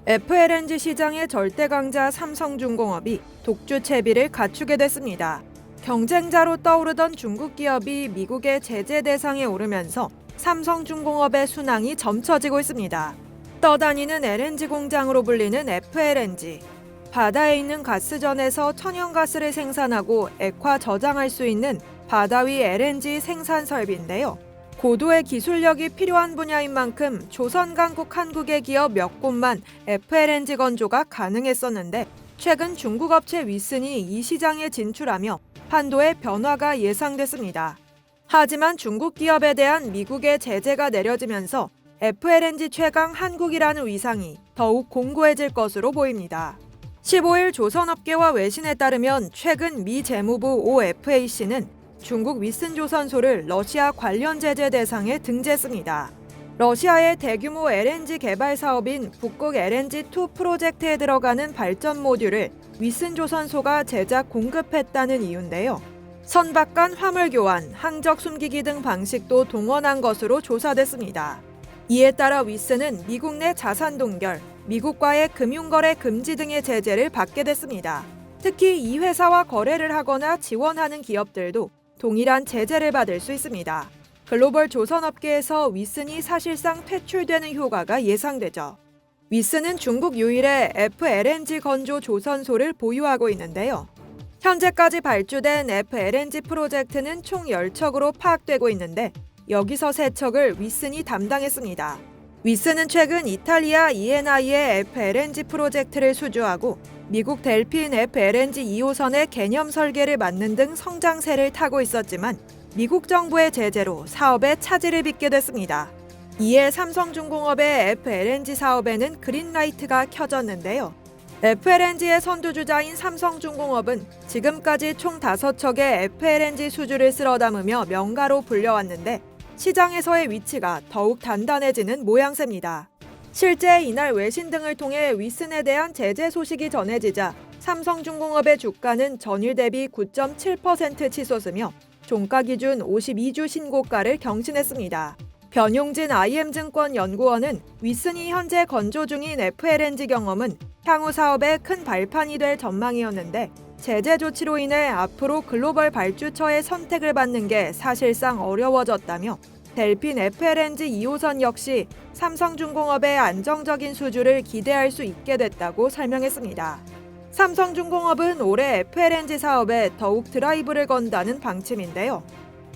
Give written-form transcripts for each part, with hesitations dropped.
FLNG 시장의 절대 강자 삼성중공업이 독주 채비를 갖추게 됐습니다. 경쟁자로 떠오르던 중국 기업이 미국의 제재 대상에 오르면서 삼성중공업의 순항이 점쳐지고 있습니다. 떠다니는 LNG 공장으로 불리는 FLNG. 바다에 있는 가스전에서 천연가스를 생산하고 액화 저장할 수 있는 바다 위 LNG 생산 설비인데요. 고도의 기술력이 필요한 분야인 만큼 조선 강국 한국의 기업 몇 곳만 FLNG 건조가 가능했었는데 최근 중국 업체 윗슨이 이 시장에 진출하며 판도의 변화가 예상됐습니다. 하지만 중국 기업에 대한 미국의 제재가 내려지면서 FLNG 최강 한국이라는 위상이 더욱 공고해질 것으로 보입니다. 15일 조선업계와 외신에 따르면 최근 미 재무부 OFAC는 중국 윗슨조선소를 러시아 관련 제재 대상에 등재했습니다. 러시아의 대규모 LNG 개발 사업인 북극 LNG2 프로젝트에 들어가는 발전 모듈을 윗슨조선소가 제작 공급했다는 이유인데요. 선박 간 화물 교환, 항적 숨기기 등 방식도 동원한 것으로 조사됐습니다. 이에 따라 윗슨은 미국 내 자산 동결, 미국과의 금융거래 금지 등의 제재를 받게 됐습니다. 특히 이 회사와 거래를 하거나 지원하는 기업들도 동일한 제재를 받을 수 있습니다. 글로벌 조선업계에서 윗슨이 사실상 퇴출되는 효과가 예상되죠. 윗슨은 중국 유일의 FLNG 건조 조선소를 보유하고 있는데요. 현재까지 발주된 FLNG 프로젝트는 총 10척으로 파악되고 있는데 여기서 3척을 윗슨이 담당했습니다. 윗슨은 최근 이탈리아 ENI의 FLNG 프로젝트를 수주하고 미국 델핀 FLNG 2호선의 개념 설계를 맡는 등 성장세를 타고 있었지만 미국 정부의 제재로 사업에 차질을 빚게 됐습니다. 이에 삼성중공업의 FLNG 사업에는 그린라이트가 켜졌는데요. FLNG의 선두주자인 삼성중공업은 지금까지 총 5척의 FLNG 수주를 쓸어 담으며 명가로 불려왔는데 시장에서의 위치가 더욱 단단해지는 모양새입니다. 실제 이날 외신 등을 통해 윗슨에 대한 제재 소식이 전해지자 삼성중공업의 주가는 전일 대비 9.7% 치솟으며 종가 기준 52주 신고가를 경신했습니다. 변용진 IM증권 연구원은 윗슨이 현재 건조 중인 FLNG 경험은 향후 사업에 큰 발판이 될 전망이었는데 제재 조치로 인해 앞으로 글로벌 발주처의 선택을 받는 게 사실상 어려워졌다며 델핀 FLNG 2호선 역시 삼성중공업의 안정적인 수주를 기대할 수 있게 됐다고 설명했습니다. 삼성중공업은 올해 FLNG 사업에 더욱 드라이브를 건다는 방침인데요.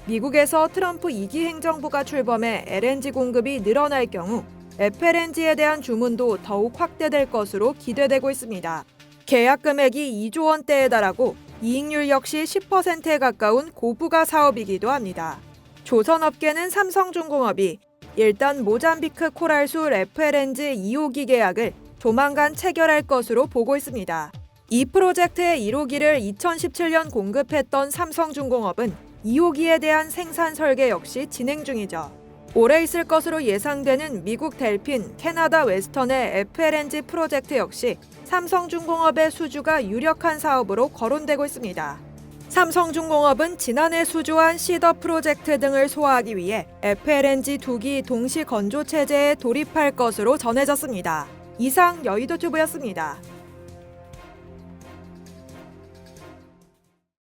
미국에서 트럼프 2기 행정부가 출범해 LNG 공급이 늘어날 경우 FLNG에 대한 주문도 더욱 확대될 것으로 기대되고 있습니다. 계약 금액이 2조 원대에 달하고 이익률 역시 10%에 가까운 고부가 사업이기도 합니다. 조선업계는 삼성중공업이 일단 모잠비크 코랄술 FLNG 2호기 계약을 조만간 체결할 것으로 보고 있습니다. 이 프로젝트의 1호기를 2017년 공급했던 삼성중공업은 2호기에 대한 생산 설계 역시 진행 중이죠. 오래 있을 것으로 예상되는 미국 델핀, 캐나다 웨스턴의 FLNG 프로젝트 역시 삼성중공업의 수주가 유력한 사업으로 거론되고 있습니다. 삼성중공업은 지난해 수주한 시더 프로젝트 등을 소화하기 위해 FLNG 2기 동시 건조 체제에 돌입할 것으로 전해졌습니다. 이상 여의도튜브였습니다.